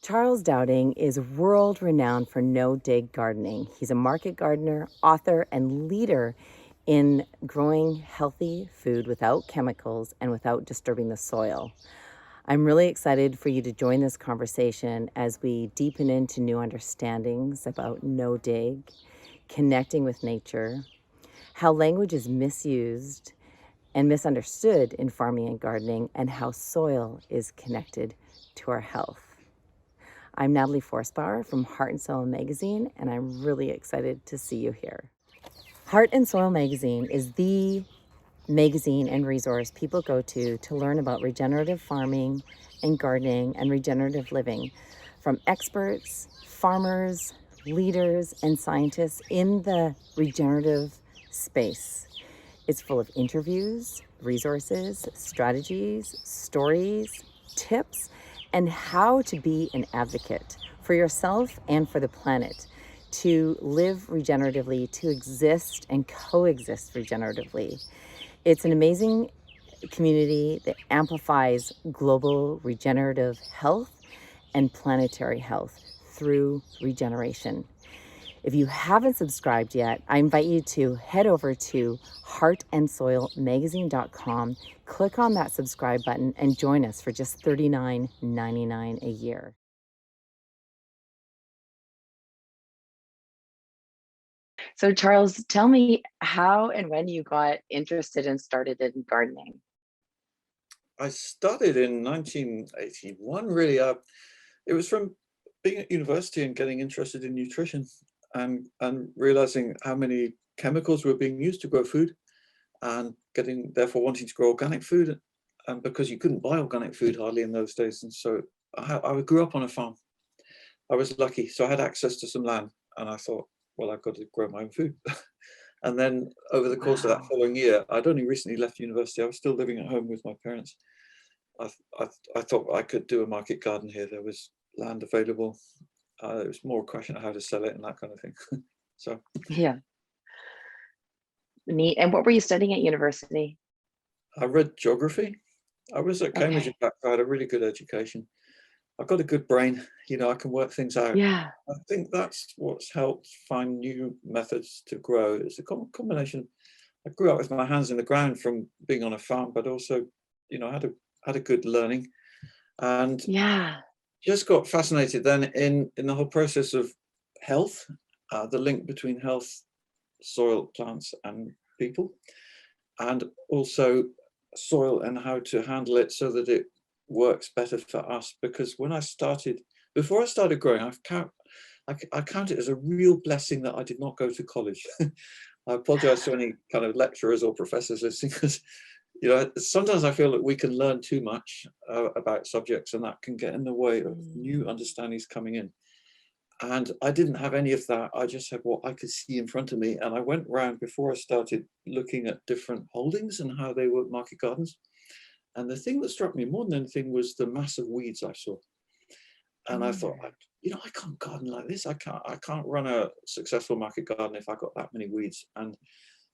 Charles Dowding is world renowned for no-dig gardening. He's a market gardener, author, and leader in growing healthy food without chemicals and without disturbing the soil. I'm really excited for you to join this conversation as we deepen into new understandings about no-dig, connecting with nature, how language is misused and misunderstood in farming and gardening, and how soil is connected to our health. I'm Natalie Forsbauer from Heart and Soil Magazine, and I'm really excited to see you here. Heart and Soil Magazine is the magazine and resource people go to learn about regenerative farming and gardening and regenerative living from experts, farmers, leaders, and scientists in the regenerative space. It's full of interviews, resources, strategies, stories, tips, and how to be an advocate for yourself and for the planet, to live regeneratively, to exist and coexist regeneratively. It's an amazing community that amplifies global regenerative health and planetary health through regeneration. If you haven't subscribed yet, I invite you to head over to heartandsoilmagazine.com, click on that subscribe button, and join us for just $39.99 a year. So Charles, tell me how and when you got interested and started in gardening. I started in 1981, really. It was from being at university and getting interested in nutrition and realizing how many chemicals were being used to grow food, and therefore wanting to grow organic food, and because you couldn't buy organic food hardly in those days. And so I grew up on a farm. I was lucky, so I had access to some land, and I thought, well, I've got to grow my own food. And then over the course of that following year, I'd only recently left university. I was still living at home with my parents. I thought I could do a market garden here. There was land available. It was more a question of how to sell it and that kind of thing. So Yeah, neat. And what were you studying at university? I read geography. I was at Cambridge, in Okay. fact. I had a really good education. I've got a good brain. I can work things out. Yeah. I think that's what's helped find new methods to grow. It's a combination. I grew up with my hands in the ground from being on a farm, but also, had a good learning, and Yeah. just got fascinated then in the whole process of health, the link between health, soil, plants, and people, and also soil and how to handle it so that it works better for us. Because before I started growing, I count it as a real blessing that I did not go to college. I apologize to any kind of lecturers or professors listening, because sometimes I feel that we can learn too much about subjects, and that can get in the way of new understandings coming in. And I didn't have any of that. I just had what I could see in front of me. And I went round before I started looking at different holdings and how they were market gardens. And the thing that struck me more than anything was the massive weeds I saw. And I thought, I can't garden like this. I can't run a successful market garden if I got that many weeds. And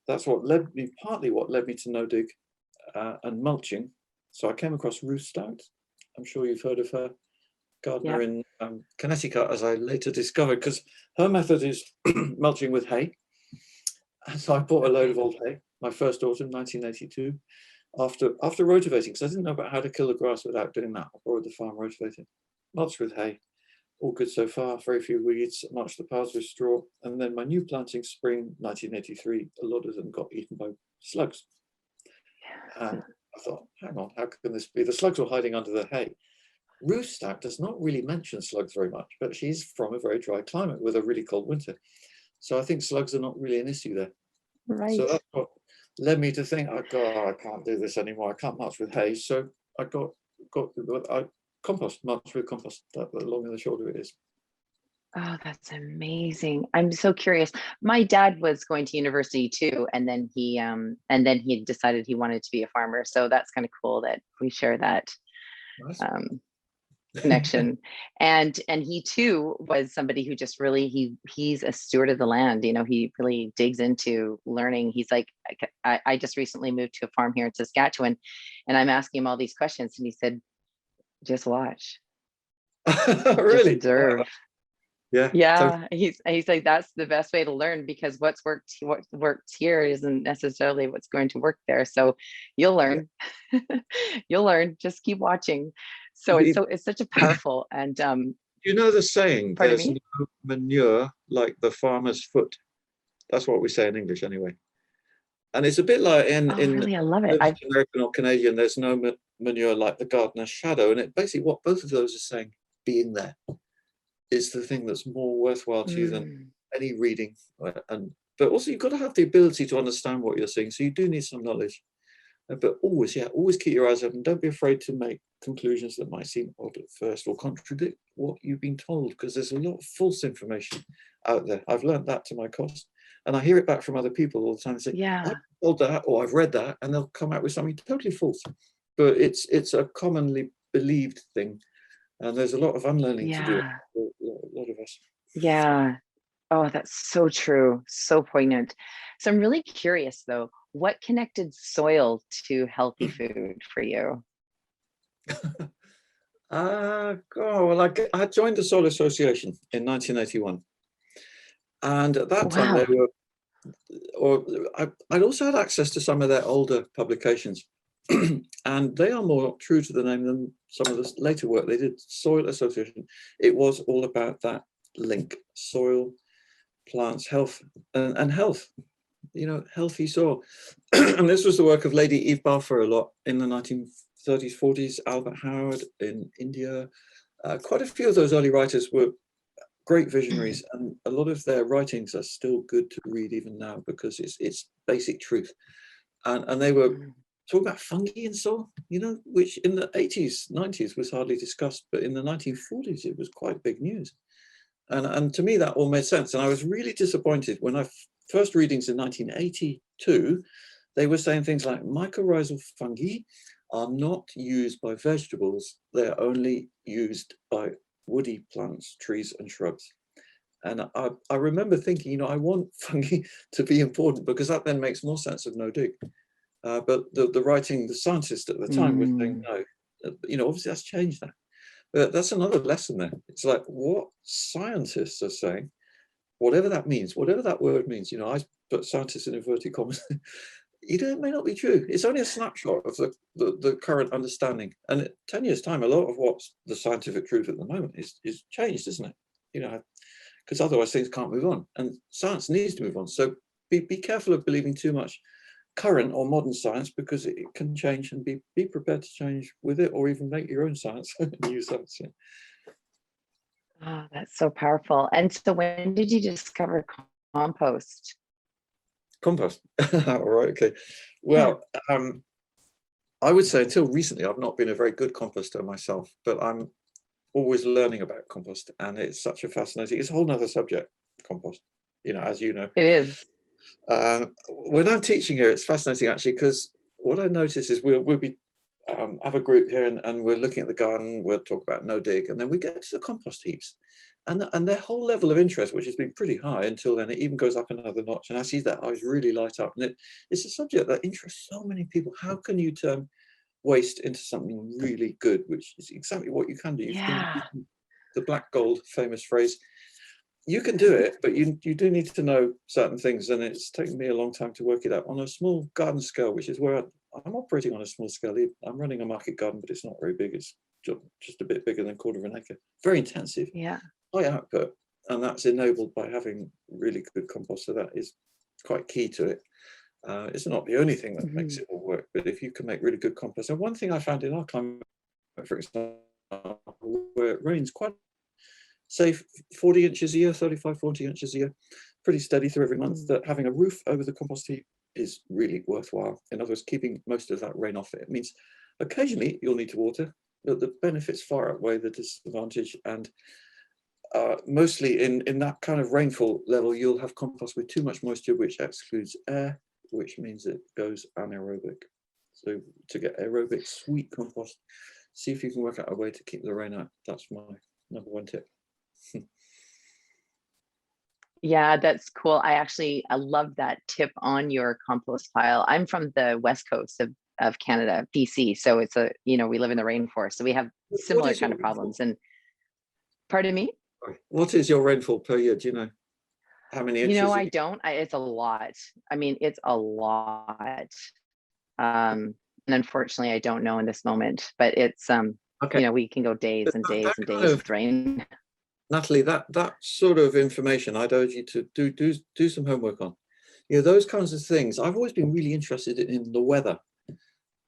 that's partly what led me to no dig and mulching. So I came across Ruth Stout. I'm sure you've heard of her, gardener Yep. in Connecticut, as I later discovered, because her method is mulching with hay. And so I bought a load of old hay, my first autumn, 1982, after rotivating, because I didn't know about how to kill the grass without doing that. I borrowed the farm rotivated, mulched with hay. All good so far, very few weeds, mulched the paths with straw. And then my new planting, spring 1983, a lot of them got eaten by slugs. And I thought, hang on, how can this be? The slugs were hiding under the hay. Ruth Stout does not really mention slugs very much, but she's from a very dry climate with a really cold winter. So I think slugs are not really an issue there. So Right. that's what led me to think, oh God, I can't do this anymore. I can't mulch with hay. So I got compost, mulch with compost. That the long and the short of it is. Oh, that's amazing. I'm so curious. My dad was going to university too, and then he decided he wanted to be a farmer. So that's kind of cool that we share that Nice. um, connection. And he too was somebody who just really he's a steward of the land. He really digs into learning. He's like, I just recently moved to a farm here in Saskatchewan, and I'm asking him all these questions, and he said, just watch. Just Really? observe. Yeah, totally. Yeah, he's like, that's the best way to learn, because what works here isn't necessarily what's going to work there. So you'll Yeah. learn. You'll learn. Just keep watching. So The, it's such a powerful and you know the saying, pardon there's me. no manure like the farmer's foot. That's what we say in English anyway. And it's a bit like Oh, in really? I love it. whether it's American or Canadian, there's no manure like the gardener's shadow. And it basically what both of those are saying, being there is the thing that's more worthwhile to you than Mm, any reading. And but also you've got to have the ability to understand what you're seeing. So you do need some knowledge. But always, yeah, always keep your eyes open. Don't be afraid to make conclusions that might seem odd at first or contradict what you've been told, because there's a lot of false information out there. I've learned that to my cost. And I hear it back from other people all the time. They say, I've yeah. told that or I've read that, and they'll come out with something totally false. But it's a commonly believed thing. And there's a lot of unlearning to do Yeah. for a lot of us. Yeah. Oh, that's so true. So poignant. So I'm really curious though, what connected soil to healthy food for you? Well, I joined the Soil Association in 1981. And at that time, they Wow. were, or I'd also had access to some of their older publications. And they are more true to the name than some of the later work they did. Soil Association, it was all about that link, soil, plants, health, and health, healthy soil. And this was the work of Lady Eve Balfour a lot in the 1930s, 40s, Albert Howard in India. Quite a few of those early writers were great visionaries, and a lot of their writings are still good to read even now because it's basic truth. And they were Mm. talking about fungi and soil, which in the 80s, 90s was hardly discussed, but in the 1940s it was quite big news. And to me that all made sense. And I was really disappointed when first readings in 1982, they were saying things like mycorrhizal fungi are not used by vegetables, they're only used by woody plants, trees and shrubs. And I remember thinking, I want fungi to be important because that then makes more sense of no dig. But the scientist at the time was saying, Mm. no, obviously that's changed that. But that's another lesson there. It's like what scientists are saying, whatever that means, whatever that word means, I put scientists in inverted commas, it may not be true. It's only a snapshot of the current understanding. And in 10 years' time, a lot of what's the scientific truth at the moment is changed, isn't it? Because otherwise things can't move on. And science needs to move on. So be careful of believing too much current or modern science because it can change, and be prepared to change with it, or even make your own science, new science. Yeah. Oh, that's so powerful. And so when did you discover compost? Compost. All right. Okay. Yeah. Well, I would say until recently, I've not been a very good composter myself, but I'm always learning about compost, and it's such a fascinating. It's a whole nother subject, compost. As you know. It is. When I'm teaching here, it's fascinating actually because what I notice is we'll be have a group here and we're looking at the garden. We'll talk about no dig, and then we get to the compost heaps, and their whole level of interest, which has been pretty high until then, it even goes up another notch. And I see that eyes really light up, and it's a subject that interests so many people. How can you turn waste into something really good, which is exactly what you can do. You can Yeah. the black gold famous phrase. You can do it, but you do need to know certain things, and it's taken me a long time to work it out on a small garden scale, which is where I'm operating on a small scale. I'm running a market garden, but it's not very big. It's just a bit bigger than a quarter of an acre. Very intensive, Yeah. high output, and that's enabled by having really good compost. So that is quite key to it. It's not the only thing that makes Mhm. it all work, but if you can make really good compost. And one thing I found in our climate, for example, where it rains quite, say 40 inches a year, 35, 40 inches a year, pretty steady through every month, Mm. that having a roof over the compost heap is really worthwhile. In other words, keeping most of that rain off it. It means occasionally you'll need to water, but the benefits far outweigh the disadvantage. And mostly in that kind of rainfall level, you'll have compost with too much moisture, which excludes air, which means it goes anaerobic. So to get aerobic sweet compost, see if you can work out a way to keep the rain out. That's my number one tip. Yeah, that's cool. I love that tip on your compost pile. I'm from the west coast of Canada, BC. So it's we live in the rainforest. So we have What similar is your kind of rainfall? problems. And Pardon me? Sorry. What is your rainfall per year? Do you know how many You know, inches? I don't. It's a lot. I mean, it's a lot. And unfortunately, I don't know in this moment, but it's Okay, we can go days but and that days and kind days of, with rain. Natalie, that sort of information, I'd urge you to do some homework on. You know, those kinds of things. I've always been really interested in the weather,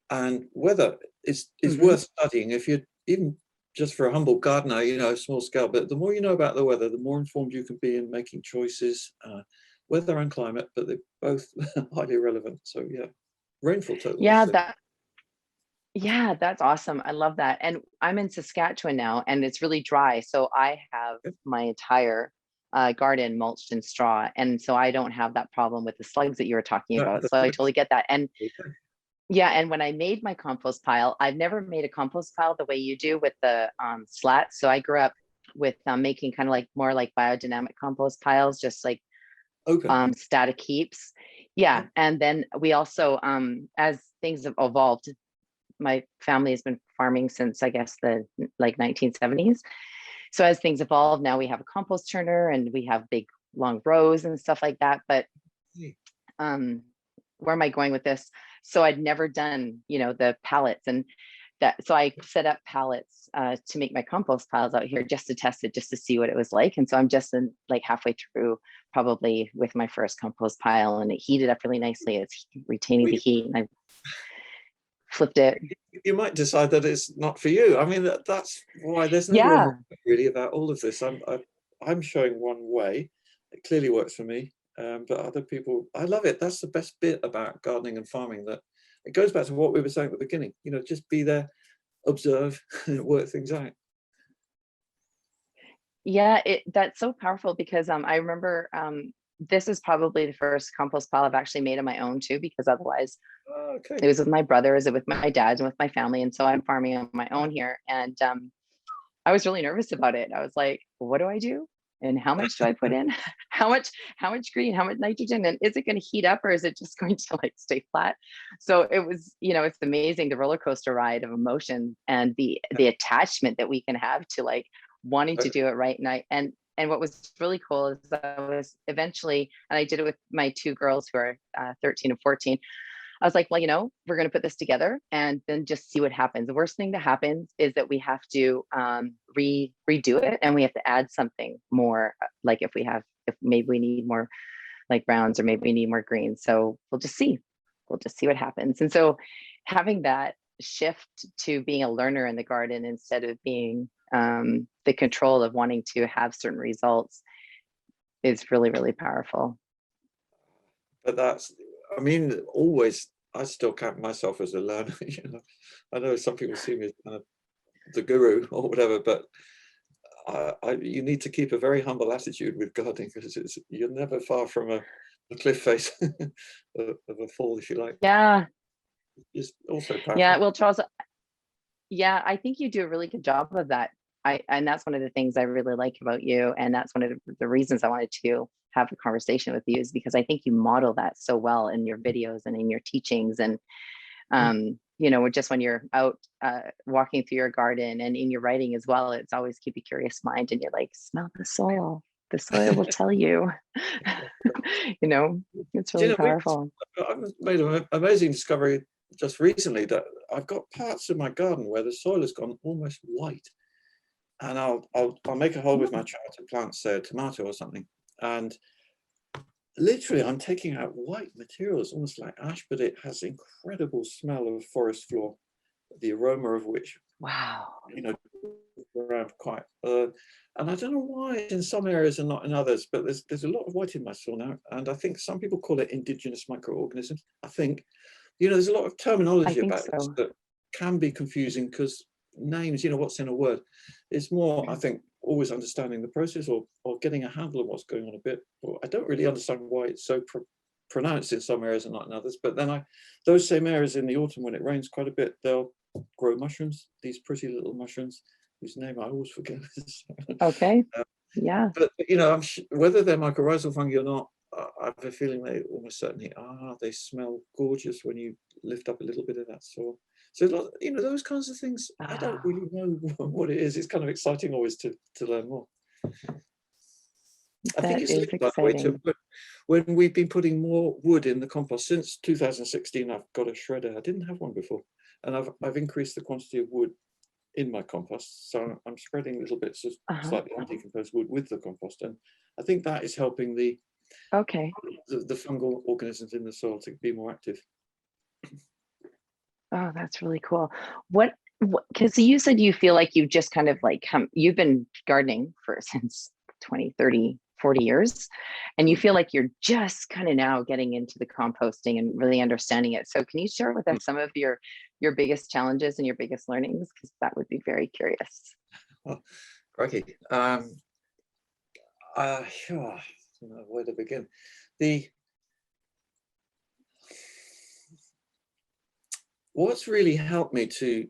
and weather is Hmm. worth studying if you're even just for a humble gardener, you know, small scale. But the more you know about the weather, the more informed you can be in making choices, weather and climate. But they're both highly relevant. So yeah, rainfall Yeah, totals. that's awesome. I love that. And I'm in Saskatchewan now, and it's really dry, so I have my entire garden mulched in straw, and so I don't have that problem with the slugs that you were talking No, about. So I totally get that. And okay. yeah, and when I made my compost pile, I've never made a compost pile the way you do with the slats. So I grew up with making kind of like more like biodynamic compost piles, just like Open. static heaps. Yeah. Yeah, and then we also, as things have evolved, my family has been farming since I guess the like 1970s. So as things evolve, now we have a compost turner and we have big long rows and stuff like that. But um, where am I going with this? So I'd never done, the pallets and that. So I set up pallets to make my compost piles out here just to test it, just to see what it was like. And so I'm just in like halfway through, probably with my first compost pile, and it heated up really nicely. It's retaining the heat, and I flipped it. You might decide that it's not for you. I mean, that's why there's no wrong Yeah. really about all of this. I'm showing one way. It clearly works for me, but other people, I love it. That's the best bit about gardening and farming. That it goes back to what we were saying at the beginning. You know, just be there, observe, work things out. Yeah, that's so powerful because I remember this is probably the first compost pile I've actually made on my own too, because otherwise Okay. it was with my brother, is it with my dad and with my family. And so I'm farming on my own here. And I was really nervous about it. I was like, what do I do? And how much do I put in? How much green, how much nitrogen? And is it going to heat up or is it just going to like stay flat? So it was, it's amazing, the roller coaster ride of emotion and the attachment that we can have to like wanting to do it right. And what was really cool is I was eventually, and I did it with my two girls who are 13 and 14. I was like, well, we're going to put this together and then just see what happens. The worst thing that happens is that we have to redo it, and we have to add something more. Like if maybe we need more like browns, or maybe we need more greens. So we'll just see. We'll just see what happens. And so having that shift to being a learner in the garden instead of being the control of wanting to have certain results is really, really powerful. But I mean, always, I still count myself as a learner. You know, I know some people see me as kind of the guru or whatever, but you need to keep a very humble attitude with gardening, because you're never far from a cliff face of a fall, if you like. Yeah. It's also Yeah. powerful. Well, Charles, yeah, I think you do a really good job of that. And that's one of the things I really like about you. And that's one of the reasons I wanted to have a conversation with you, is because I think you model that so well in your videos and in your teachings. And, just when you're out walking through your garden and in your writing as well, it's always keep a curious mind and you're like, smell the soil. The soil will tell you, it's Do you really know, powerful. I've made an amazing discovery just recently, that I've got parts of my garden where the soil has gone almost white. And I'll make a hole with my trowel to plant, say, a tomato or something, and literally I'm taking out white materials, almost like ash, but it has incredible smell of forest floor, the aroma of which, Wow. around quite. And I don't know why in some areas and not in others, but there's a lot of white in my soil now, and I think some people call it indigenous microorganisms. I think, there's a lot of I terminology think about this so. that can be confusing, because names, what's in a word. It's more, I think, always understanding the process, or getting a handle of what's going on a bit. Or I don't really understand why it's so pronounced in some areas and not in others. But then those same areas in the autumn, when it rains quite a bit, they'll grow mushrooms, these pretty little mushrooms whose name I always forget. Okay. Yeah. But whether they're mycorrhizal fungi or not, I have a feeling they almost certainly are. They smell gorgeous when you lift up a little bit of that soil. So, those kinds of ththings, I don't Ah, really know what it is. It's kind of exciting always to learn more. I think that it's is linked, by the way, to exciting. when we've been putting more wood in the compost since 2016. I've got a shredder. I didn't have one before, and I've increased the quantity of wood in my compost. So I'm spreading little bits of Uh-huh. slightly undecomposed wood with the compost, and I think that is helping the Okay. fungal organisms in the soil to be more active. Oh, that's really cool. What, because you said you feel like you've just kind of like you've been gardening for since 20, 30, 40 years, and you Mm. feel like you're just kind of now getting into the composting and really understanding it. So can you share with us some of your biggest challenges and your biggest learnings? Because that would be very curious. Oh, crikey. Sure. I don't know where to begin. What's really helped me to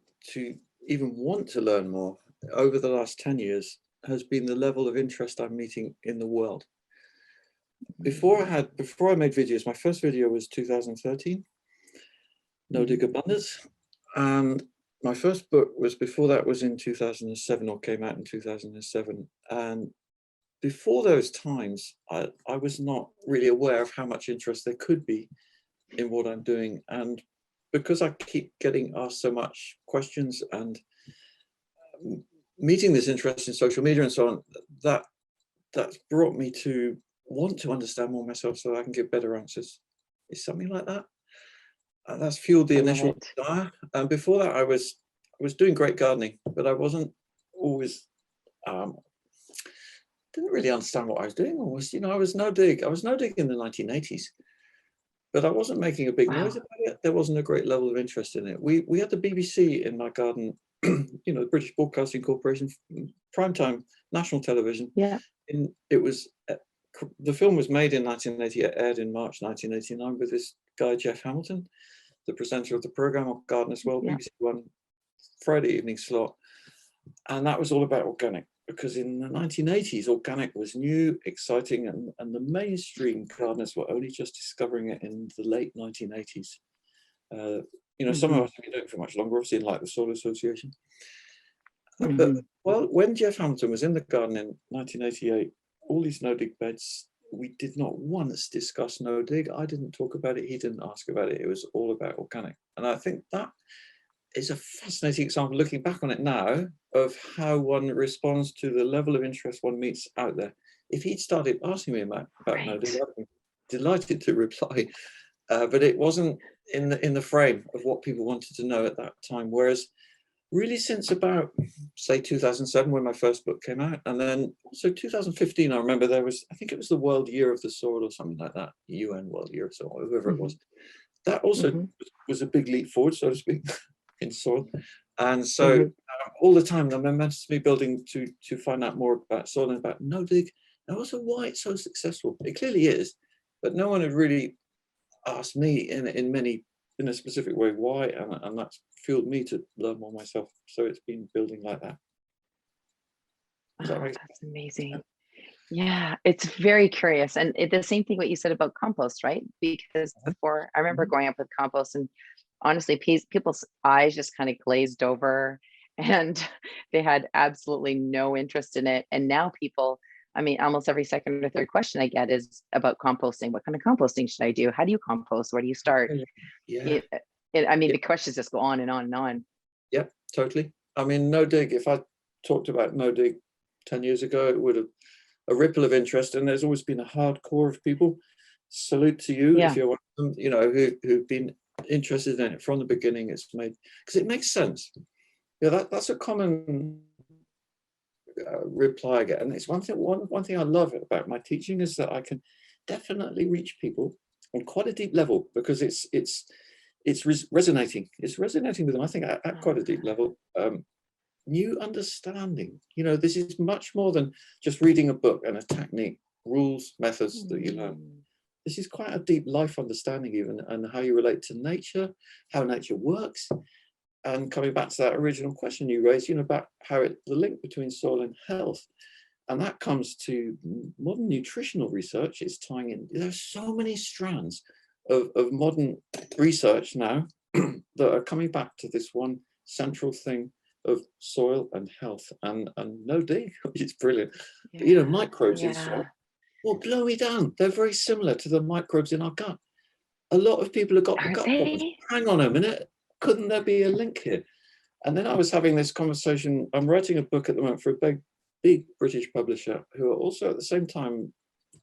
even want to learn more over the last 10 years has been the level of interest I'm meeting in the world. Before I made videos, my first video was 2013, No Dig Abundance. And my first book was before that, was in 2007, or came out in 2007. And before those times, I was not really aware of how much interest there could be in what I'm doing. And because I keep getting asked so much questions and meeting this interest in social media and so on, that's brought me to want to understand more myself so I can give better answers. Is something like that. That's fueled the I love initial it. desire. And before that, I was doing great gardening, but I wasn't always didn't really understand what I was doing. Almost, I was no dig. I was no dig in the 1980s, but I wasn't making a big noise Wow. about it. There wasn't a great level of interest in it. We had the BBC in my garden, the British Broadcasting Corporation, primetime national television. Yeah. It was the film was made in 1980. It aired in March 1989 with this guy Jeff Hamilton, the presenter of the program on Gardener's World, Yeah. BBC One Friday evening slot, and that was all about organic. Because in the 1980s, organic was new, exciting, and the mainstream gardeners were only just discovering it in the late 1980s. Some of us have been doing it for much longer, obviously, like the Soil Association. But when Jeff Hamilton was in the garden in 1988, all these no-dig beds, we did not once discuss no-dig. I didn't talk about it. He didn't ask about it. It was all about organic. And I think that is a fascinating example, looking back on it now, of how one responds to the level of interest one meets out there. If he'd started asking me about no-dig, I'd be delighted to reply, but it wasn't in the frame of what people wanted to know at that time. Whereas really since about, say, 2007, when my first book came out, and then also 2015, I remember I think it was the World Year of the Soil or something like that, UN World Year of Soil, whoever it was. That also was a big leap forward, so to speak, in soil. And so all the time, the momentum me building to find out more about soil and about no-dig, and also why it's so successful. It clearly is, but no one had really asked me in a specific way why, and that's fueled me to learn more myself. So it's been building like that. Does that Oh, make that's amazing. Yeah, it's very curious. And the same thing what you said about compost, right? Because sense? before, I remember Mhm. growing up with compost, and honestly, people's eyes just kind of glazed over and they had absolutely no interest in it. And now people, I mean, almost every second or third question I get is about composting. What kind of composting should I do? How do you compost? Where do you start? Yeah. I mean, Yeah. the questions just go on and on and on. Yeah, totally. I mean, no dig, if I talked about no dig 10 years ago, it would have a ripple of interest. And there's always been a hardcore of people. Salute to you if Yeah. you're one of them, who've been interested in it from the beginning. It's made, because it makes sense. Yeah, that's a common reply I get. And it's one thing I love about my teaching is that I can definitely reach people on quite a deep level, because it's resonating. It's resonating with them, I think, at quite a deep level. New understanding. This is much more than just reading a book and a technique, rules, methods that you learn. This is quite a deep life understanding, even, and how you relate to nature, how nature works. And coming back to that original question you raised, about how the link between soil and health, and that comes to modern nutritional research. It's tying in. There's so many strands of modern research now that are coming back to this one central thing of soil and health and no dig, which is brilliant. Yeah. But, you know, microbes in Yeah. soil, well, blow me down. They're very similar to the microbes in our gut. A lot of people have got the Are gut problems. they? Hang on a minute. Couldn't there be a link here? And then I was having this conversation. I'm writing a book at the moment for a big British publisher who are also at the same time,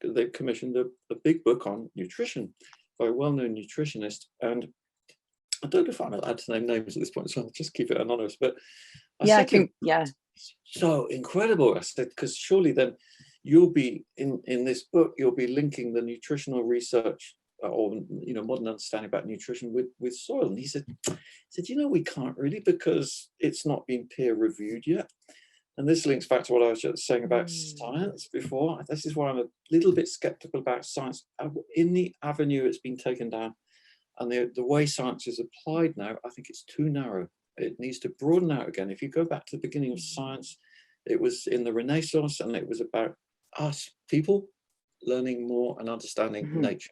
they've commissioned a big book on nutrition by a well-known nutritionist. And I don't know if I'm allowed to name names at this point, so I'll just keep it anonymous. But I Yeah, said to him, yeah. so incredible. I said, because surely then you'll be in this book, you'll be linking the nutritional research or, you know, modern understanding about nutrition with soil. And he said, you know, we can't really, because it's not been peer reviewed yet. And this links back to what I was just saying about science before. This is why I'm a little bit skeptical about science. In the avenue it's been taken down, and the way science is applied now, I think it's too narrow. It needs to broaden out again. If you go back to the beginning of science, it was in the Renaissance, and it was about us, people, learning more and understanding nature.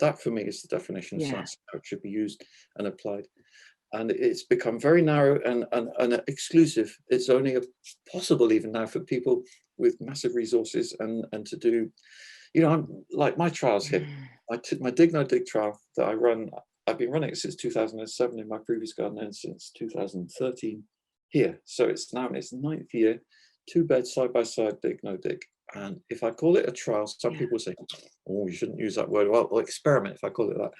That, for me, is the definition of science, how it should be used and applied. And it's become very narrow and exclusive. It's only possible even now for people with massive resources and to do, you know, I'm like my trials here. I took my Dig No Dig trial that I run. I've been running it since 2007 in my previous garden and since 2013 here. So it's now in its 9th year, 2 beds side by side, Dig No Dig. And if I call it a trial, some people say, oh, you shouldn't use that word. Well, experiment if I call it that.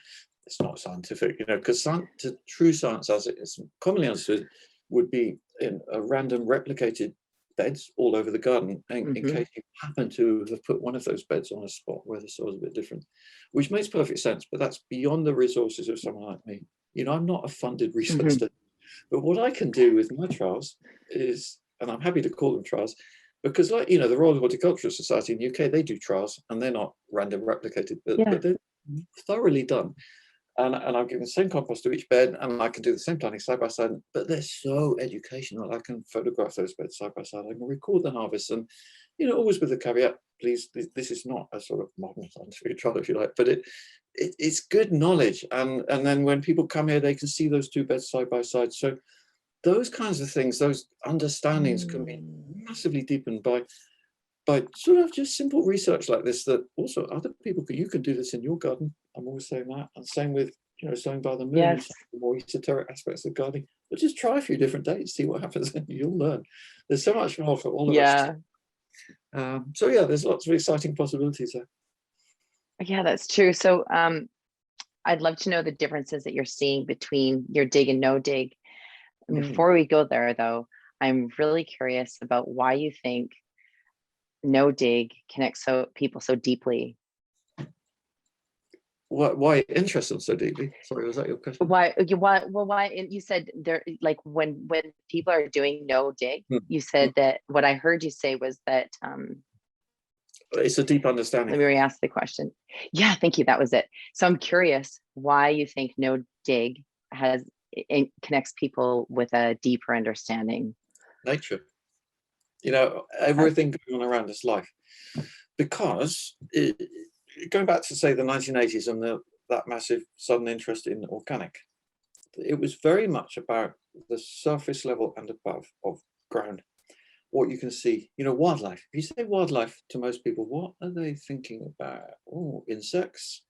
It's not scientific, you know, because true science, as it is commonly understood, would be in a random replicated beds all over the garden, in case you happen to have put one of those beds on a spot where the soil is a bit different, which makes perfect sense, but that's beyond the resources of someone like me. You know, I'm not a funded research study, but what I can do with my trials is, and I'm happy to call them trials, because, like, you know, the Royal Horticultural Society in the UK, they do trials, and they're not random replicated, but they're thoroughly done. And I'm giving the same compost to each bed, and I can do the same planting side by side, but they're so educational. I can photograph those beds side by side. I can record the harvest, and, you know, always with the caveat, please, this is not a sort of modern scientific trial, if you like, but it's good knowledge. And then when people come here, they can see those 2 beds side by side. So those kinds of things, those understandings can be massively deepened by sort of just simple research like this, that also other people you can do this in your garden. I'm always saying that. And same with, you know, sowing by the moon and some of the more esoteric aspects of gardening. But just try a few different days, see what happens, and you'll learn. There's so much more for all of us. So yeah, there's lots of exciting possibilities there. Yeah, that's true. So I'd love to know the differences that you're seeing between your dig and no dig. Before we go there, though, I'm really curious about why you think no dig connects people so deeply. Why interested so deeply? Sorry, was that your question? Why? You said there, like when people are doing no dig, you said that what I heard you say was that it's a deep understanding. Let me re-ask the question. Yeah, thank you. That was it. So I'm curious why you think no dig it connects people with a deeper understanding. Nature. You know, everything going on around us, life. Because going back to, say, the 1980s and that massive sudden interest in organic, it was very much about the surface level and above of ground, what you can see. You know, wildlife. If you say wildlife to most people, what are they thinking about? Oh, insects,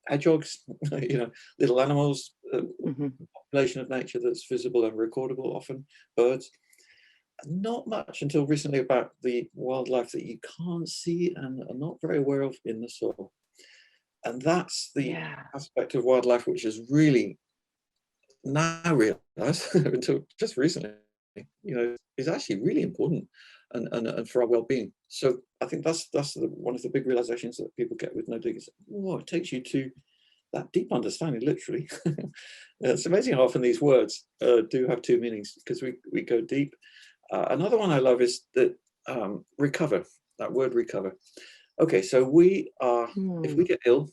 hedgehogs, you know, little animals, population of nature that's visible and recordable, often birds. Not much until recently about the wildlife that you can't see and are not very aware of in the soil. And that's the aspect of wildlife which is really now realized until just recently, you know, is actually really important and for our well-being. So I think that's one of the big realizations that people get with no dig is, oh, it takes you to that deep understanding, literally. It's amazing how often these words do have 2 meanings, because we go deep. Another one I love is that recover, that word recover. Okay, so we are, if we get ill,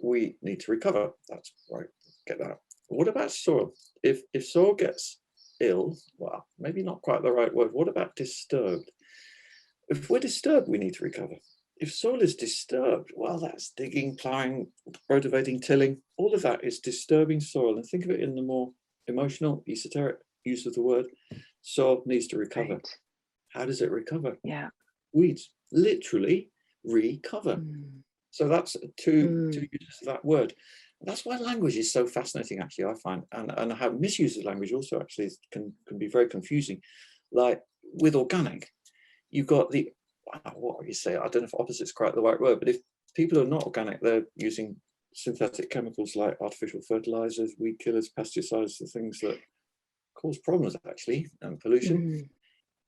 we need to recover. That's right, get that. What about soil? If soil gets ill, well, maybe not quite the right word. What about disturbed? If we're disturbed, we need to recover. if soil is disturbed, well, that's digging, plowing, rotivating, tilling. All of that is disturbing soil. And think of it in the more emotional, esoteric use of the word. Soil needs to recover. Right. How does it recover? Yeah. Weeds literally recover. Mm. So that's two Mm. uses of that word. That's why language is so fascinating, actually, I find, and how misuse of language also actually can be very confusing. Like with organic, you've got the, what would you say? I don't know if opposite is quite the right word, but if people are not organic, they're using synthetic chemicals like artificial fertilizers, weed killers, pesticides, the things that cause problems actually, and pollution. Mm.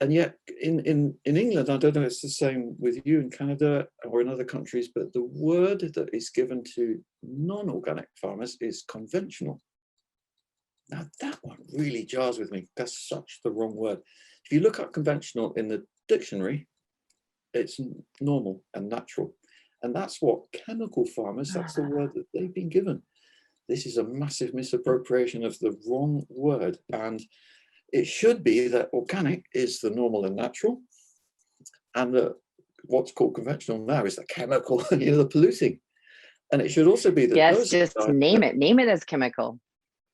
And yet in England, I don't know if it's the same with you in Canada or in other countries, but the word that is given to non-organic farmers is conventional. Now that one really jars with me. That's such the wrong word. If you look up conventional in the dictionary, it's normal and natural. And that's what chemical farmers, that's the word that they've been given. This is a massive misappropriation of the wrong word. And it should be that organic is the normal and natural, and that what's called conventional now is the chemical, the polluting. And it should also be that Yes, those just name it as chemical.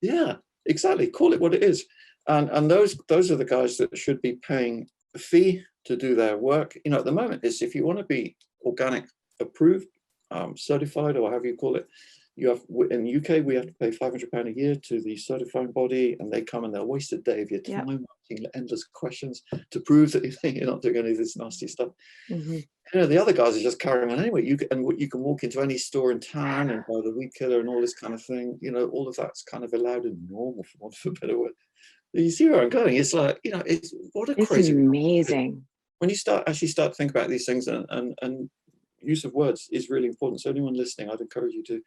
yeah, exactly, call it what it is. And those are the guys that should be paying a fee to do their work. At the moment, is if you want to be organic approved, certified, or however you call it, you have, in the UK, we have to pay £500 a year to the certifying body, and they come and they'll waste a day of your time asking endless questions to prove that you're not doing any of this nasty stuff. Mm-hmm. The other guys are just carrying on anyway. You can walk into any store in town and buy the weed killer and all this kind of thing. All of that's kind of allowed and normal, for want of a better word. You see where I'm going? It's like, it's what a It's crazy. amazing. When you start to think about these things, and use of words is really important. So anyone listening, I'd encourage you to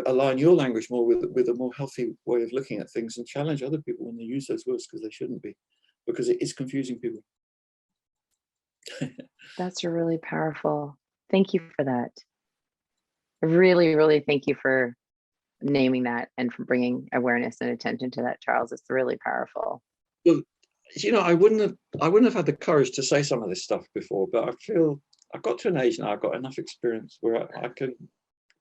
align your language more with a more healthy way of looking at things, and challenge other people when they use those words, because they shouldn't be, because it is confusing people. That's really powerful. Thank you for that. I really, really thank you for naming that and for bringing awareness and attention to that, Charles. It's really powerful. Well, I wouldn't have had the courage to say some of this stuff before, but I feel I've got to an age now, I've got enough experience where I can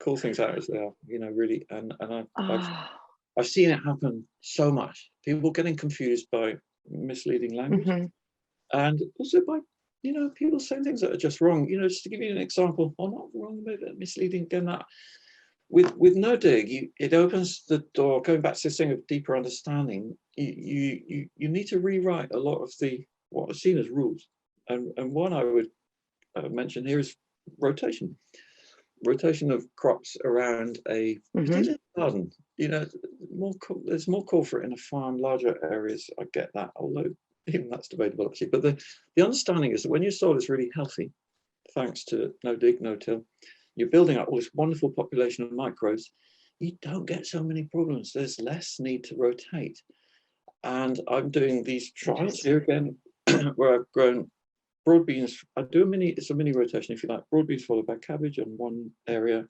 call things out as they are, really, and I've seen it happen so much. People getting confused by misleading language, mm-hmm. and also by people saying things that are just wrong. Just to give you an example, or not wrong, but misleading. Again, that with no dig, it opens the door. Going back to this thing of deeper understanding, you need to rewrite a lot of what are seen as rules, and one I would mention here is rotation of crops around a particular garden. There's more call for it in a farm, larger areas. I get that, although even that's debatable actually. But the understanding is that when your soil is really healthy, thanks to no dig, no till, you're building up all this wonderful population of microbes. You don't get so many problems. There's less need to rotate. And I'm doing these trials here again, where I've grown broad beans. It's a mini rotation, if you like. Broad beans followed by cabbage on one area,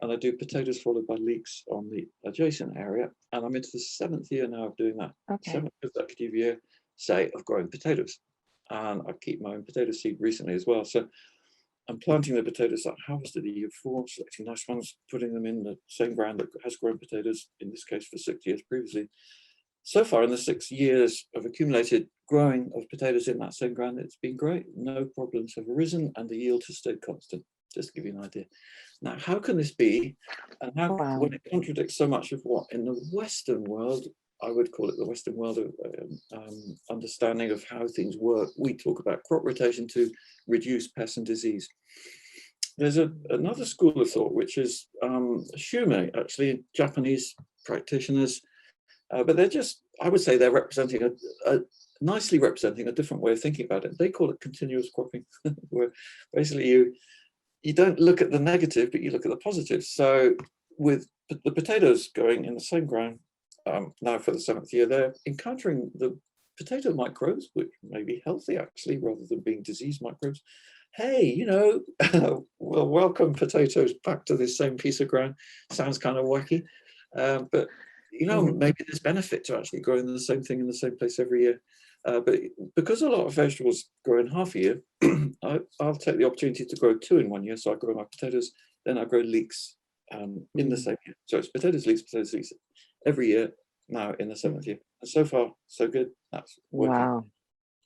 and I do potatoes followed by leeks on the adjacent area. And I'm into the 7th year now of doing that. Okay. 7th consecutive year, say, of growing potatoes. And I keep my own potato seed recently as well. So I'm planting the potatoes that I harvested the year before, selecting nice ones, putting them in the same ground that has grown potatoes, in this case for 6 years previously. So far, in the 6 years of accumulated growing of potatoes in that same ground, it's been great. No problems have arisen, and the yield has stayed constant. Just to give you an idea. Now, how can this be? And how, when it contradicts so much of what in the Western world, I would call it the Western world of understanding of how things work. We talk about crop rotation to reduce pest and disease. There's another school of thought, which is Shume, actually, Japanese practitioners. But they're just, I would say they're representing nicely representing a different way of thinking about it. They call it continuous cropping, where basically you don't look at the negative, but you look at the positive. So with the potatoes going in the same ground now for the 7th year, they're encountering the potato microbes, which may be healthy actually, rather than being disease microbes. Hey, well, welcome potatoes back to this same piece of ground. Sounds kind of wacky, but maybe there's benefit to actually growing the same thing in the same place every year. But because a lot of vegetables grow in half a year, I'll take the opportunity to grow 2 in 1 year. So I grow my potatoes, then I grow leeks in the same year. So it's potatoes, leeks every year now in the 7th year. And so far, so good. That's working. Wow.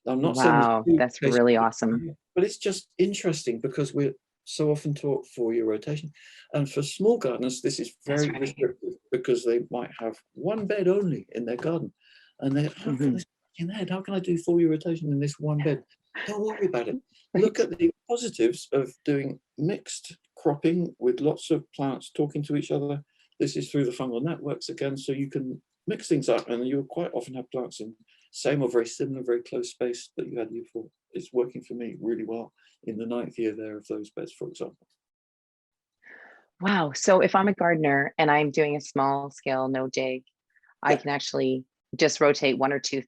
I'm not Wow, saying that's really awesome. but it's just interesting because we're so often taught 4-year rotation. And for small gardeners, this is very restrictive because they might have 1 bed only in their garden. And they're, how can I in their head, how can I do 4-year rotation in this 1 bed? Don't worry about it. Look at the positives of doing mixed cropping with lots of plants talking to each other. This is through the fungal networks again, so you can mix things up, and you quite often have plants in same or very similar, very close space that you had before. It's working for me really well in the 9th year there of those beds, for example. Wow. So if I'm a gardener and I'm doing a small scale no dig, I can actually just rotate 1 or 2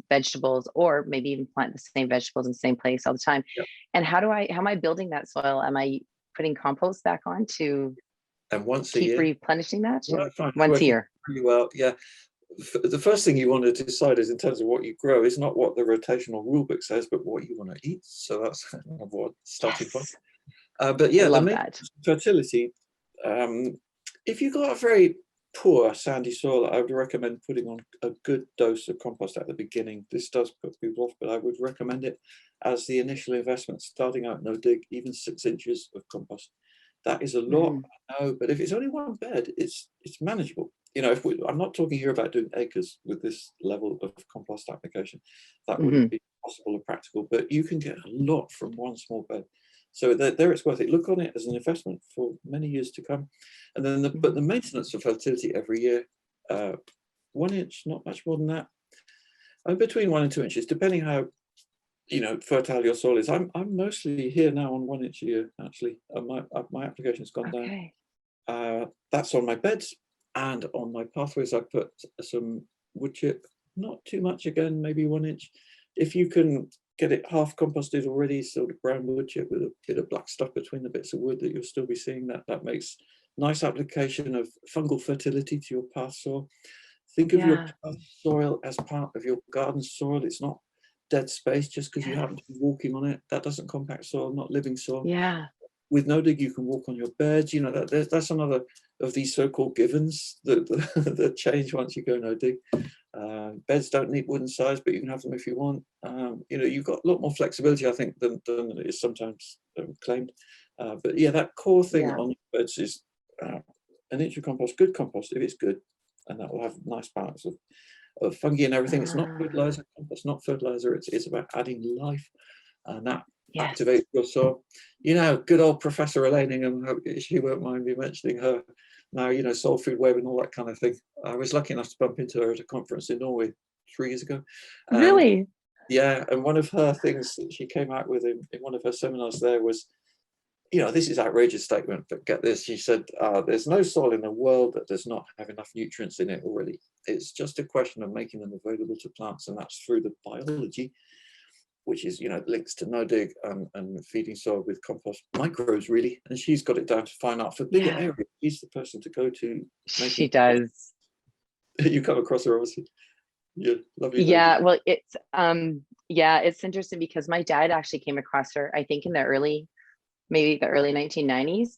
vegetables, or maybe even plant the same vegetables in the same place all the time. And how am I building that soil? Am I putting compost back on to once keep a year, replenishing that? Once a year. Really well, yeah. The first thing you want to decide is, in terms of what you grow, is not what the rotational rulebook says, but what you want to eat. So that's what starting point. But yeah, the main fertility. If you've got a very poor sandy soil, I would recommend putting on a good dose of compost at the beginning. This does put people off, but I would recommend it as the initial investment, starting out no dig, even 6 inches of compost. That is a lot, I know, but if it's only 1 bed, it's manageable. You know, I'm not talking here about doing acres with this level of compost application. That wouldn't be possible or practical, but you can get a lot from 1 small bed. So there it's worth it. Look on it as an investment for many years to come. And then but the maintenance of fertility every year, 1 inch, not much more than that. And between 1 and 2 inches, depending how fertile your soil is. I'm mostly here now on 1 inch a year, actually. My application's gone down. That's on my beds, and on my pathways I put some wood chip, not too much again, maybe 1 inch. If you can get it half composted already, sort of brown wood chip with a bit of black stuff between the bits of wood, that you'll still be seeing that makes nice application of fungal fertility to your path soil. Think of your path soil as part of your garden soil. It's not dead space just because you happen to be walking on it. That doesn't compact soil, not living soil. With no dig, you can walk on your beds. You know, that's another of these so-called givens that change once you go no dig. Beds don't need wooden sides, but you can have them if you want. You've got a lot more flexibility, I think, than is sometimes claimed. But yeah, that core thing on your beds is an inch of compost, good compost if it's good, and that will have nice balance of fungi and everything. It's not fertilizer, compost, not fertilizer. It's about adding life, and that activates your soil. You know, good old Professor Elaine Ingham, she won't mind me mentioning her now, soul food web and all that kind of thing. I was lucky enough to bump into her at a conference in Norway 3 years ago. Really? Yeah, and one of her things that she came out with in one of her seminars there was, this is outrageous statement, but get this. She said, there's no soil in the world that does not have enough nutrients in it already. It's just a question of making them available to plants, and that's through the biology, which is, links to no dig and feeding soil with compost microbes, really. And she's got it down to fine art for bigger areas. She's the person to go to. She does. You come across her, obviously. Yeah, lovely. Yeah, well, it's interesting because my dad actually came across her, I think, in the early 1990s.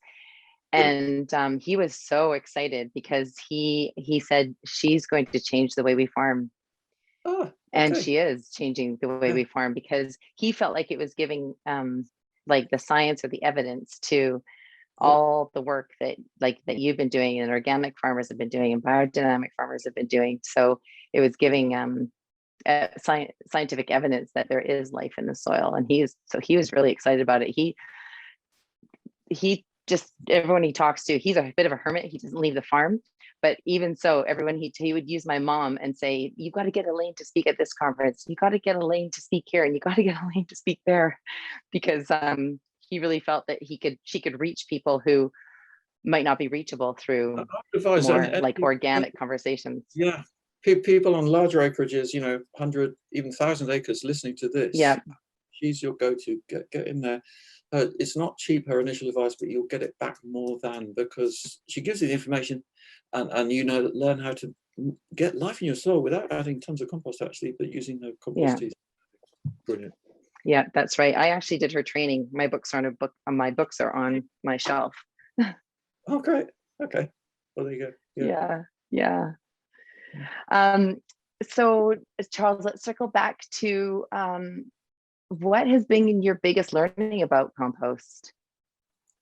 And he was so excited because he said she's going to change the way we farm. And she is changing the way we farm, because he felt like it was giving like the science or the evidence to all the work that you've been doing, and organic farmers have been doing, and biodynamic farmers have been doing. So it was giving scientific evidence that there is life in the soil. And he was really excited about it. He just, everyone he talks to, he's a bit of a hermit. He doesn't leave the farm. But even so, everyone he would use my mom and say, "You got to get Elaine to speak at this conference. You got to get Elaine to speak here, and you got to get Elaine to speak there," because he really felt that she could reach people who might not be reachable through more like organic conversations. Yeah, people on larger acreages, 100, even 1,000 acres, listening to this. Yeah, she's your go-to. Get in there. It's not cheap, her initial advice, but you'll get it back more than, because she gives you the information, and learn how to get life in your soil without adding tons of compost, actually, but using the compost tea. Brilliant. Yeah, that's right. I actually did her training. My books aren't a book. My books are on my shelf. Oh, great. Okay. Well, there you go. Yeah. So Charles, let's circle back to what has been your biggest learning about compost?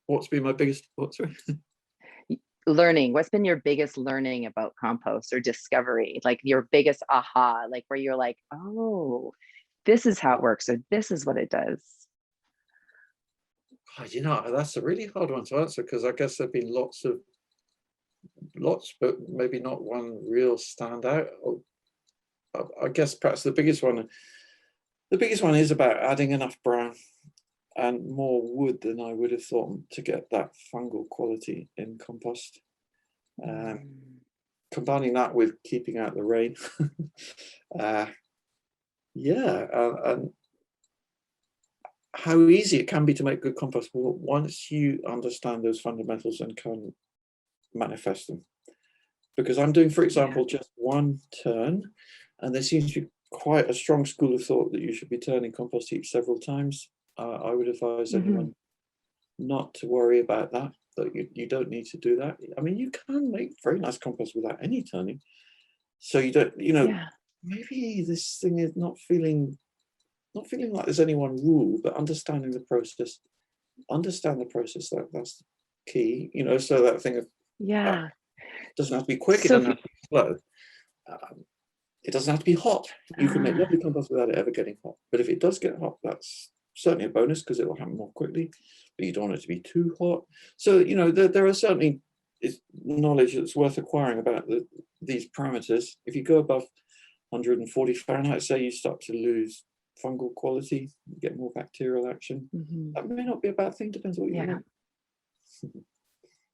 What's been my biggest, learning? What's been your biggest learning about compost or discovery? Like your biggest aha, like where you're like, oh, this is how it works, or this is what it does. God, you know, that's a really hard one to answer, because I guess there've been lots, but maybe not one real standout. I guess perhaps the biggest one is about adding enough brown and more wood than I would have thought to get that fungal quality in compost. Combining that with keeping out the rain. And how easy it can be to make good compost once you understand those fundamentals and can manifest them. Because I'm doing, for example, just one turn, and there seems to be quite a strong school of thought that you should be turning compost heaps several times. I would advise anyone not to worry about that you don't need to do that. I mean, you can make very nice compost without any turning. So you don't, maybe this thing is not feeling like there's any one rule, but understanding the process. Understand the process, that's key, so that thing of it doesn't have to be quick, it doesn't have to be slow, it doesn't have to be hot. You can make lovely compost without it ever getting hot, but if it does get hot, that's certainly a bonus, because it will happen more quickly, but you don't want it to be too hot. So there are certainly knowledge that's worth acquiring about these parameters. If you go above 140 Fahrenheit, say, you start to lose fungal quality, you get more bacterial action. That may not be a bad thing, depends what you want.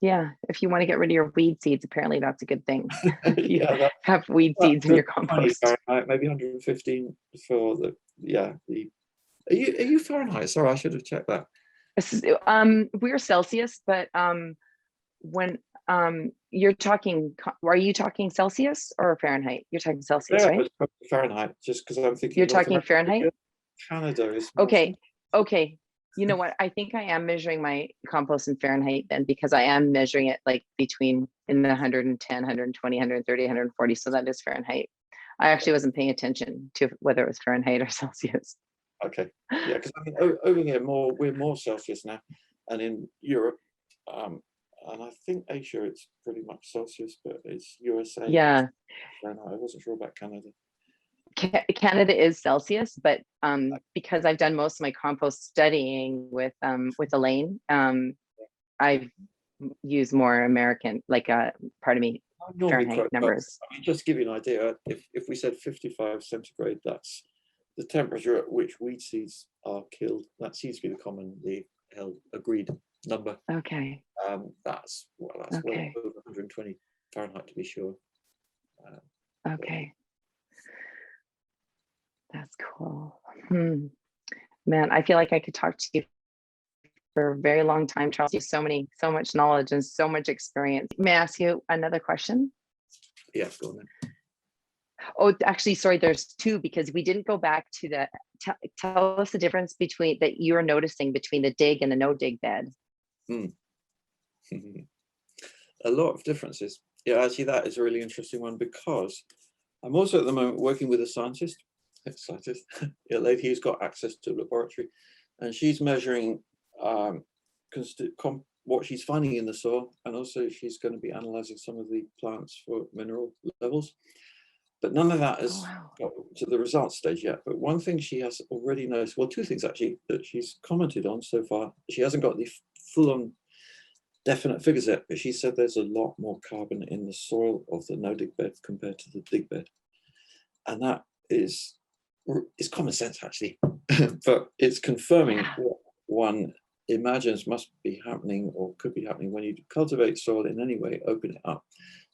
Yeah, if you want to get rid of your weed seeds, apparently that's a good thing. Have weed seeds in your compost. Fahrenheit, maybe 115 for the Are you Fahrenheit? Sorry, I should have checked that. We're Celsius, but when you're talking, are you talking Celsius or Fahrenheit? You're talking Celsius, right? It's probably Fahrenheit, just because I'm thinking you're talking Fahrenheit. Canada is okay. You know what? I think I am measuring my compost in Fahrenheit then, because I am measuring it like between in the 110, 120, 130, 140. So that is Fahrenheit. I actually wasn't paying attention to whether it was Fahrenheit or Celsius. Okay, yeah, because I mean, over here we're more Celsius now, and in Europe, and I think Asia it's pretty much Celsius, but it's USA. Yeah, I wasn't sure about Canada. Canada is Celsius, but because I've done most of my compost studying with Elaine, I've used more American, Fahrenheit numbers. I mean, just to give you an idea, if we said 55 centigrade, that's the temperature at which weed seeds are killed. That seems to be the commonly held agreed number. Okay. That's well over 120 Fahrenheit to be sure. Okay. That's cool. Man, I feel like I could talk to you for a very long time, Charles. You have so much knowledge and so much experience. May I ask you another question? Yes, go on then. Oh, actually, sorry, there's two, because we didn't go back to the, tell us the difference between that you're noticing between the dig and the no dig bed. A lot of differences. Yeah, actually, that is a really interesting one, because I'm also at the moment working with a scientist, a lady who's got access to a laboratory, and she's measuring what she's finding in the soil, and also she's going to be analyzing some of the plants for mineral levels. But none of that has got to the results stage yet. But one thing she has already noticed, well, two things actually that she's commented on so far. She hasn't got the full-on definite figures yet, but she said there's a lot more carbon in the soil of the no dig bed compared to the dig bed, and that is common sense actually, but it's confirming what one imagines must be happening or could be happening when you cultivate soil in any way, open it up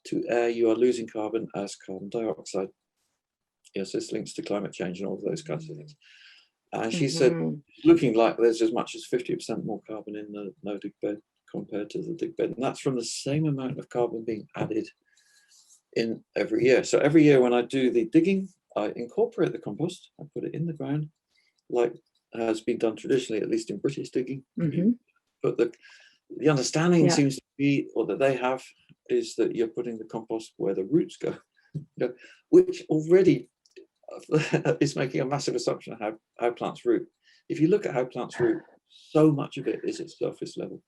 to air. You are losing carbon as carbon dioxide. Yes, this links to climate change and all of those kinds of things. And she said, looking like there's as much as 50% more carbon in the no dig bed compared to the dig bed, and that's from the same amount of carbon being added in every year. So every year when I do the digging, I incorporate the compost, I put it in the ground, like has been done traditionally, at least in British digging. But the understanding seems to be, or that they have, is that you're putting the compost where the roots go, which already is making a massive assumption of how plants root. If you look at how plants root, so much of it is at surface level,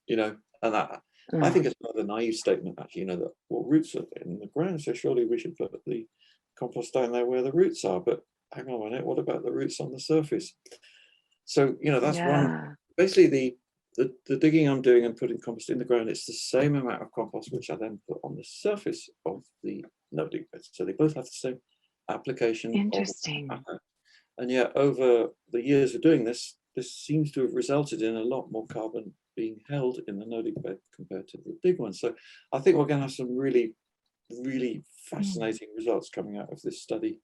and that I think it's not a naive statement, actually, that roots are in the ground, so surely we should put the compost down there where the roots are. But hang on a minute, what about the roots on the surface? So, that's one, basically the digging I'm doing and putting compost in the ground, it's the same amount of compost which I then put on the surface of the no-dig beds. So they both have the same application. Interesting. And yet over the years of doing this seems to have resulted in a lot more carbon being held in the no-dig bed compared to the dig one. So I think we're going to have some really, really fascinating results coming out of this study.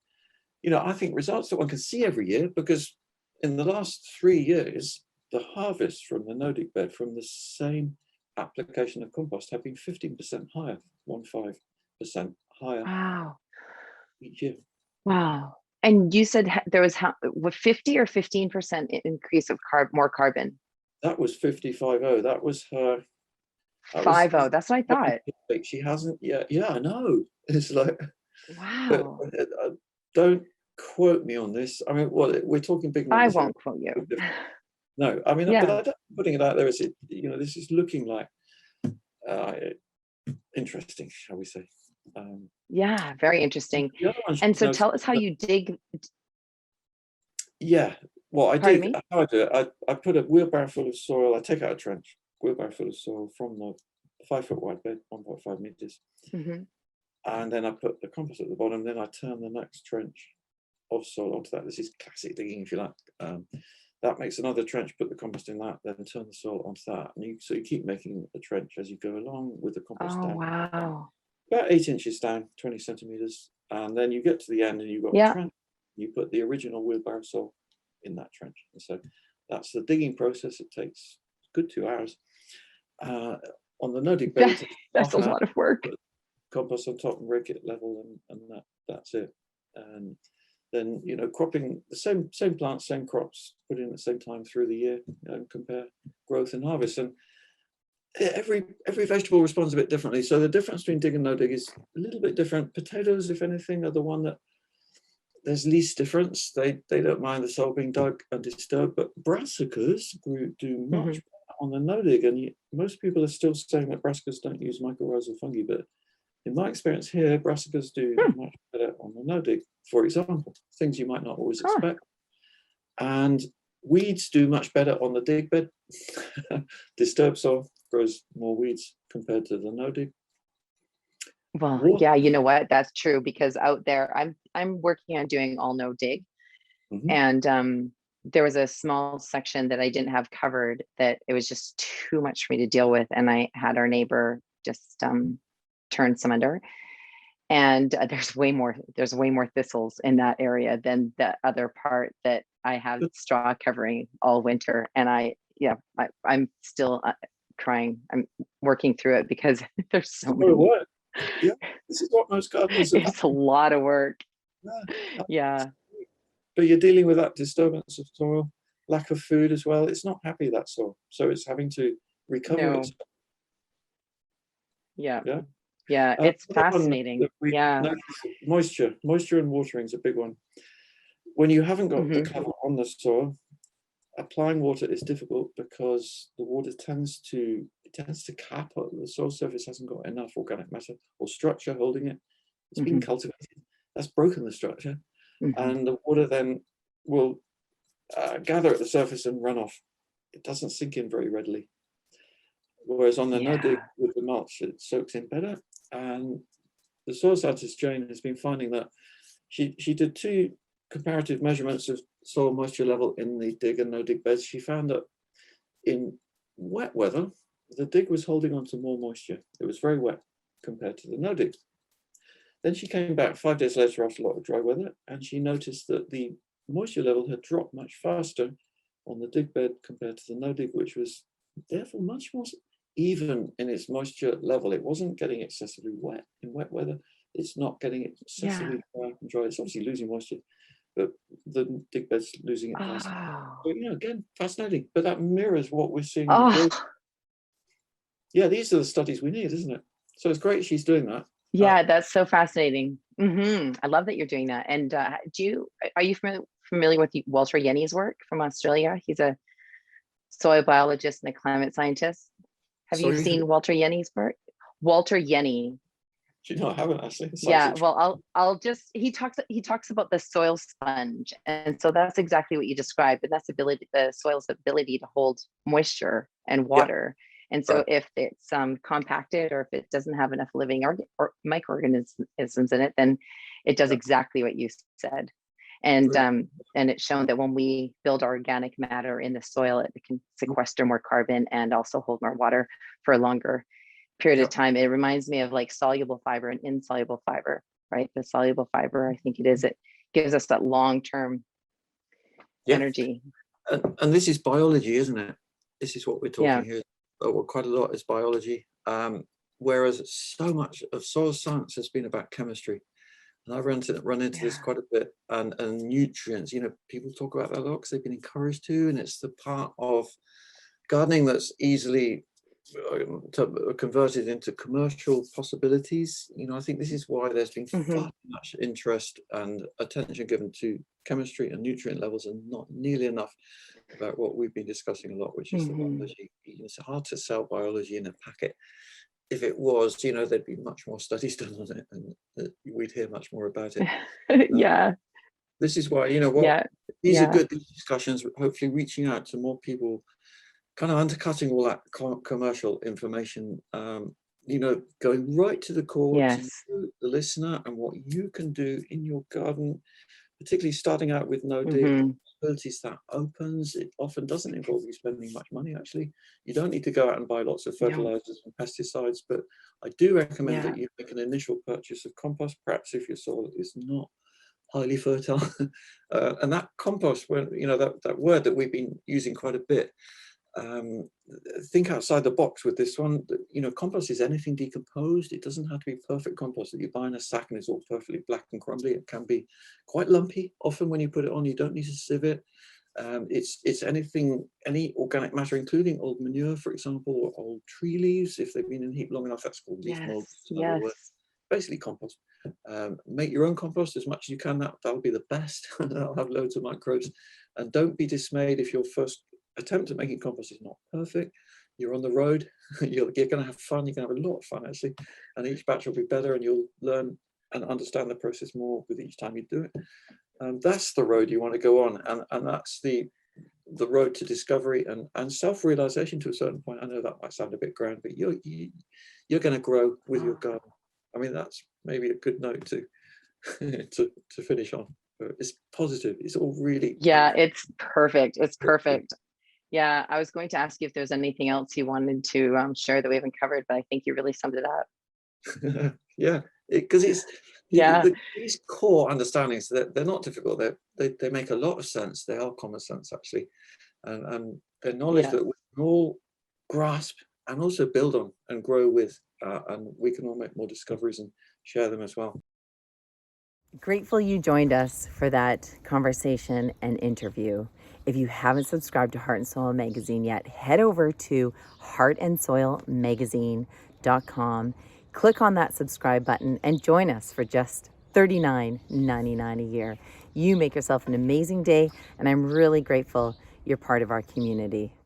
I think results that one can see every year, because in the last 3 years, the harvest from the no-dig bed from the same application of compost have been 15% higher, 15% higher. Wow. Each year. Wow. And you said there was 50 or 15% increase of more carbon? That was 50-50. That was her. 50. That's what I thought. She hasn't yet. Yeah, I know. It's like, wow. But don't quote me on this. I mean, we're talking big numbers. I won't quote you. No, I mean, but I don't, putting it out there as this is looking like interesting, shall we say? Yeah, very interesting. And so tell us how you dig. Yeah, well, I dig. How I do it, I put a wheelbarrow full of soil. I take out a trench, wheelbarrow full of soil from the 5-foot wide bed, 1.5 meters, and then I put the compost at the bottom. Then I turn the next trench of soil onto that. This is classic digging, if you like. That makes another trench, put the compost in that, then turn the soil onto that. And so you keep making a trench as you go along with the compost down. Wow. About 8 inches down, 20 centimeters. And then you get to the end and you've got a trench. You put the original wheelbarrow soil in that trench. And so that's the digging process. It takes a good 2 hours. On the no-dig bed, that's a lot of work. Compost on top and rake it level, and that's it. And then cropping the same plants, same crops, put in at the same time through the year, and compare growth and harvest. And every vegetable responds a bit differently. So the difference between dig and no dig is a little bit different. Potatoes, if anything, are the one that there's least difference. They don't mind the soil being dug and disturbed, but brassicas do much better on the no dig. And most people are still saying that brassicas don't use mycorrhizal fungi, but in my experience here, brassicas do much better on the no dig, for example, things you might not always expect. And weeds do much better on the dig bed. Disturbed soil grows more weeds compared to the no dig. Well, yeah, you know what? That's true, because out there, I'm working on doing all no dig, and there was a small section that I didn't have covered that it was just too much for me to deal with, and I had our neighbor just turn some under, and there's way more thistles in that area than the other part that I have straw covering all winter. And I'm still crying. I'm working through it because there's so many. Work. Yeah, this is what most gardeners are. It's a lot of work. Yeah. But you're dealing with that disturbance of soil, lack of food as well. It's not happy, that soil, so it's having to recover itself. Yeah. It's fascinating. Moisture and watering is a big one. When you haven't got the cover on the soil, applying water is difficult because the water tends to cap. The soil surface hasn't got enough organic matter or structure holding it. It's been cultivated. That's broken the structure, and the water then will gather at the surface and run off. It doesn't sink in very readily. Whereas on the no dig with the mulch, it soaks in better. And the soil scientist Jane has been finding that she did 2 comparative measurements of soil moisture level in the dig and no dig beds. She found that in wet weather, the dig was holding on to more moisture. It was very wet compared to the no dig. Then she came back 5 days later after a lot of dry weather, and she noticed that the moisture level had dropped much faster on the dig bed compared to the no dig, which was therefore much more even in its moisture level, it wasn't getting excessively wet in wet weather. It's not getting excessively dry and dry. It's obviously losing moisture, but the dig bed's losing it fast. Oh. So, again, fascinating. But that mirrors what we're seeing in the Oh. growth. Yeah, these are the studies we need, isn't it? So it's great she's doing that. Yeah, that's so fascinating. I love that you're doing that. And are you familiar with Walter Yenni's work from Australia? He's a soil biologist and a climate scientist. Have you Sorry, seen Walter Yenni's work? Walter Yenni. do you know, I haven't actually. Yeah, well, I'll just he talks about the soil sponge, and so that's exactly what you described, and that's the soil's ability to hold moisture and water. And so if it's compacted, or if it doesn't have enough living or microorganisms in it, then it does exactly what you said. And it's shown that when we build organic matter in the soil, it can sequester more carbon and also hold more water for a longer period of time. It reminds me of like soluble fiber and insoluble fiber, right? The soluble fiber, I think it gives us that long-term energy. And this is biology, isn't it? This is what we're talking here. Well, quite a lot is biology, whereas so much of soil science has been about chemistry. And I've run into this quite a bit, and nutrients. People talk about that a lot because they've been encouraged to, and it's the part of gardening that's easily converted into commercial possibilities. I think this is why there's been far too much interest and attention given to chemistry and nutrient levels, and not nearly enough about what we've been discussing a lot, which is the biology. It's hard to sell biology in a packet. If it was, there'd be much more studies done on it, and we'd hear much more about it. This is why, these are good discussions, hopefully reaching out to more people, kind of undercutting all that commercial information, going right to the core, to you, the listener, and what you can do in your garden, particularly starting out with no dig. Possibilities that opens. It often doesn't involve you spending much money, actually. You don't need to go out and buy lots of fertilizers and pesticides, but I do recommend that you make an initial purchase of compost, perhaps if your soil is not highly fertile. And that compost, that word that we've been using quite a bit, think outside the box with this one. Compost is anything decomposed. It doesn't have to be perfect compost that you buy in a sack and it's all perfectly black and crumbly. It can be quite lumpy. Often when you put it on, you don't need to sieve it. It's any organic matter, including old manure, for example, or old tree leaves. If they've been in heat long enough, that's called leaf mold. Basically compost. Make your own compost as much as you can. That'll be the best. That'll have loads of microbes. And don't be dismayed if your first attempt at making compost is not perfect. You're on the road. You're going to have fun. You're going to have a lot of fun, actually, and each batch will be better, and you'll learn and understand the process more with each time you do it. That's the road you want to go on, and that's the road to discovery and self-realization to a certain point. I know that might sound a bit grand, but you're going to grow with your garden. I mean, that's maybe a good note to to finish on. It's positive. It's all really it's perfect. It's perfect. Yeah, I was going to ask you if there's anything else you wanted to share that we haven't covered, but I think you really summed it up. Because these core understandings, they're not difficult. They make a lot of sense. They are common sense, actually, and they're knowledge that we can all grasp and also build on and grow with, and we can all make more discoveries and share them as well. Grateful you joined us for that conversation and interview. If you haven't subscribed to Heart and Soil Magazine yet, head over to heartandsoilmagazine.com, click on that subscribe button, and join us for just $39.99 a year. You make yourself an amazing day, and I'm really grateful you're part of our community.